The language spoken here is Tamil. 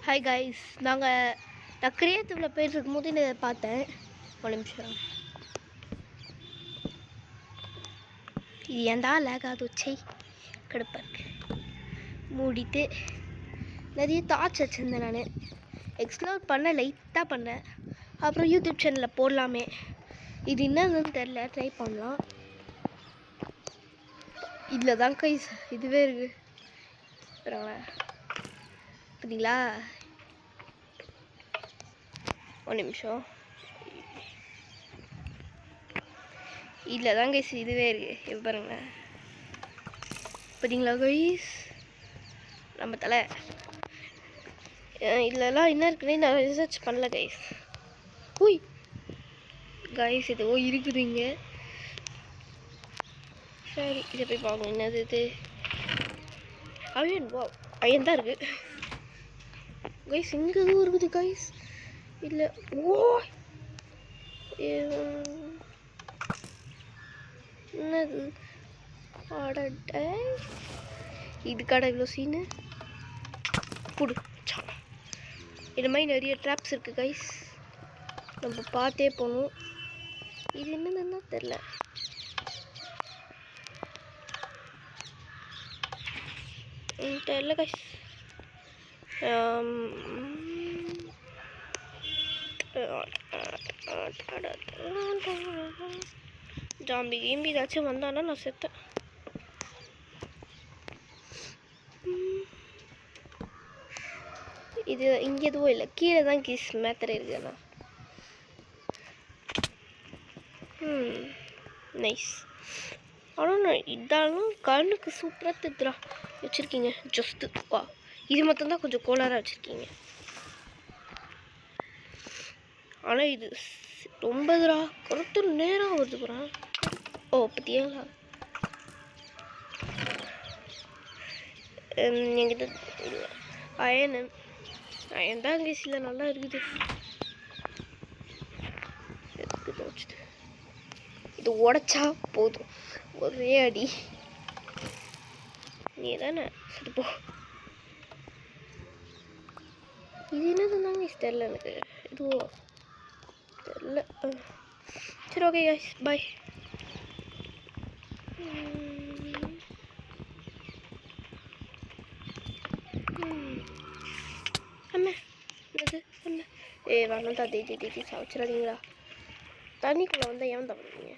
ஹாய் கைஸ், நான் கிரியேட்டிவில் போயிட்டு இருக்கும்போது இதை பார்த்தேன். ஒரு நிமிஷம், இது ஏன்டா லேக் ஆகுது வச்சை கிடப்பாருக்கு. மூடிட்டு நிறைய தாட்ஸ் வச்சுருந்தேன். நான் எக்ஸ்ப்ளோர் பண்ண லைட்டாக பண்ணேன். அப்புறம் யூடியூப் சேனலில் போடலாமே, இது என்னதுன்னு தெரில, ட்ரை பண்ணலாம். இதில் தான் கைஸ் இதுவே இருக்குது பார்த்தீங்களா. ஒரு நிமிஷம், இதில் தான் கைஸ் இதுவே இருக்குது. இப்போ பாருங்க, பார்த்தீங்களா கைஸ் நம்ம தலை. இதுலலாம் என்ன இருக்குன்னு நான் ரிசர்ச் பண்ணல கைஸ். ஓய் கைஸ், இது இருக்குதுங்க. சரி, இதை போய் பார்க்கணும். என்னது இது? அயன். வா, அயன் தான் இருக்குது கைஸ். இங்கே எதுவும் இருக்குது கைஸ். இல்லை. ஓ, என்னது? ஆடட்ட இதுக்காட இவ்வளோ சீனு புடு. இது மாதிரி நிறைய ட்ராப்ஸ் இருக்குது கைஸ், நம்ம பார்த்தே போகணும். இது என்னதுன்னா தெரில. தெரில கைஸ். ஜாம்பி கீம்பி ஏதாச்சும் வந்தானா நான் செத்தேன். இது இங்கே எதுவும் இல்லை, கீழே தான் கீஸ் மேத்தரை இருக்குண்ணா. நைஸ். ஆனால் இதாலும் கண்ணுக்கு சூப்பராக திட்டுறா வச்சுருக்கீங்க. ஜஸ்ட்டு வா, இது மட்டும்தான் கொஞ்சம் கோளாராக வச்சுருக்கீங்க. ஆனால் இது ரொம்ப இதுரா, கருத்து நேரம் வருது போகிறான். ஓ பத்தியா, என்கிட்ட அயன் தான் இங்கிலீஷில் நல்லா இருக்குது. இது உடைச்சா போதும், ஒரே அடி. நீ தானே சரி போ. இது என்னதுன்னாங்க தெரில எனக்கு, இதுவும் தெரில. சரி, ஓகே கைஸ், பாய். அம்மா என்னது அம்மா? வரணும் தான். தேதி சவச்சிடாதீங்களா. தண்ணிக்குள்ளே வந்தால் ஏன் தப்புறீங்க?